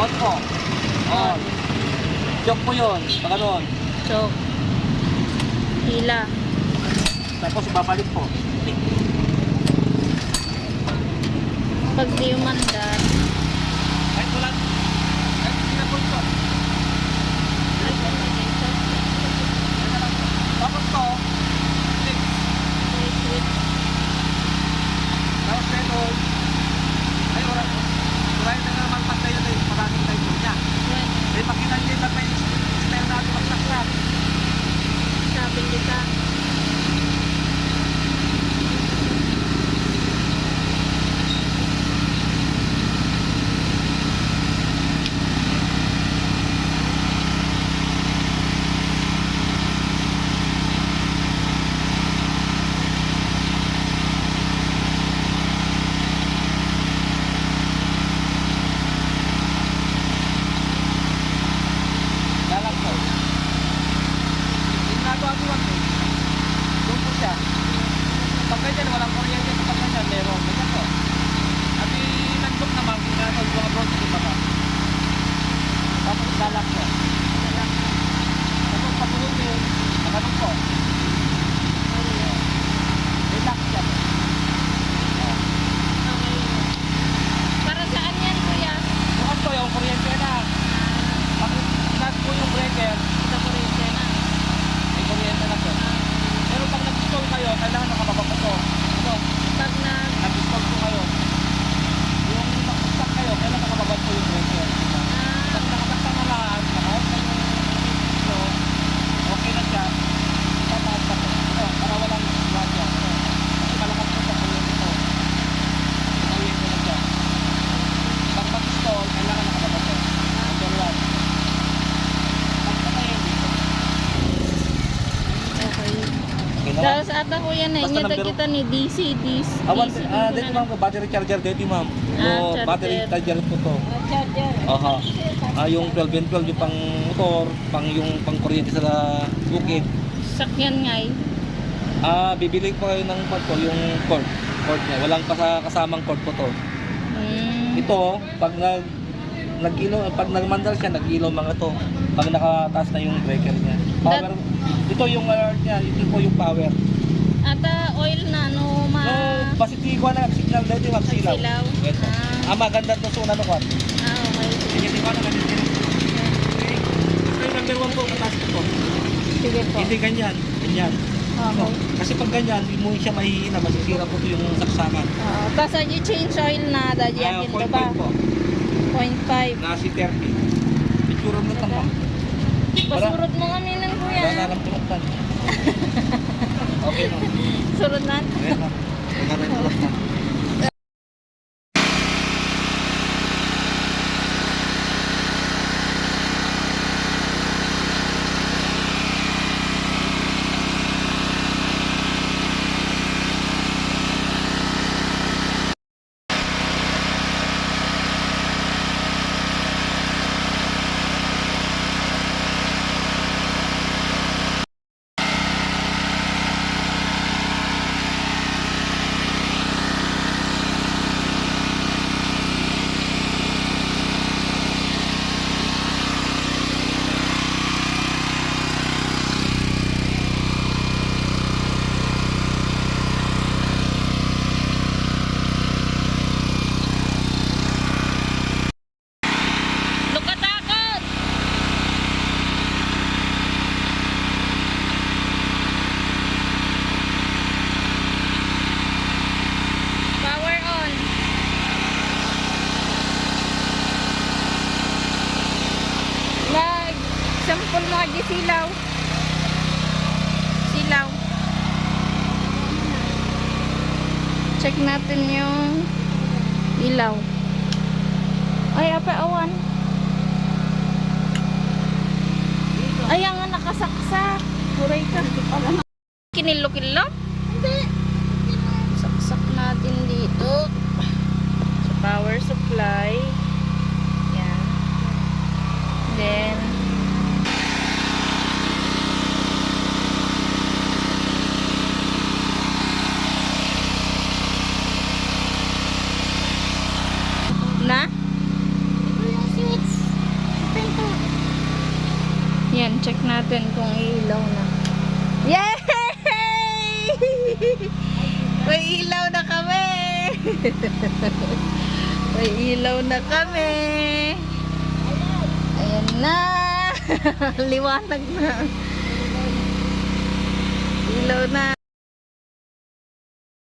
On po. On. Choke po yun. Baka doon. Choke. Hila. Tapos babalik po. Pag di umandar. Kahit wala. Kahit hindi na po ito. Tapos po. Tapos pedal. Ay, wala. Wala na naman pantay yun eh. Maraming tayo niya. Ay, makita niyo yung may style natin magsaksak. Sabi kita. Lalak po. Yung nagawa ko. Doon po siya. Pag ganyan, walang kuryente sa pag ganyan, meron. Ganyan po. At nag-book naman, ginagawa mga bros ko pa. Tapos lalak po. Tapos patuloy mo yun. Naganong po. Relax siya. Okay. Para saan yan, kuya? Bukas po yung kuryente na. Pag nag po yung breaker, Sa kurente na. may kuryente na po. Pero pag nag-install kayo, kailangan nakababa po to. Ito, Pag nag-install po kayo. Yung nag-stack kayo, kailangan nakababa po yung breaker. Pag nakabasta na lahat, naka-off na yung ito, okay na siya. Tataas na po. Ito, para walang radya. Ito. Kasi malakas po sa kuryente ito. Kuryente na siya. Pag mag-install, kailangan nakababa po. Number 1. Pag patayin dito. Okay. Okay na. Tapos ata kuya na, Basta inyo number- kita ni DC, DC. Dito ma'am, battery charger dito ma'am. So, charger. battery charger po to. Charger. Aha. Yung 12 and 12 yung pang motor, yung pang kuryente sa bukid. Sakyan nga eh. Bibili po kayo ng cord po, yung cord niya. Walang kasamang cord po to. Ito, pag pag nagmandal siya, nag-ilaw mga to. Pag nakataas na yung breaker niya. Power. Ito yung alert niya, ito po yung power. Ata oil na, no ma... No, basiti ko na signal dito yung magsilaw. Magsilaw. Ito. Maganda to suna no kwan. Okay. Sige, di ko na ganyan. Ito yung number 1 po, mataas ito. Sige po. Hindi ganyan, ganyan. Okay. Kasi pag ganyan, hindi mo siya mahihina, masisira po ito yung saksakan. Tapos i-change oil na, daddy, akin to ba? 0.5 po, 0.5. nasi 30. Picture mo ito mo. Pasurot mo kami ng kuya. Wala lang tuloktan. Okay no. Surot na. Ayan na. Wala lang tuloktan. Lukatakot! Power on. Sample mo di silaw. Silaw. Check natin yung ilaw. Ay, apa awan. Ay, ang nakasaksak. Buray ka. Kinilo-kilo? Hindi. Saksak natin dito. Sa power supply. Yan. Then, na? Ito yung switch. natin kung ilaw na. Yay! May ilaw na kami! May ilaw na kami! Ayan na! Liwanag na! Ilaw na!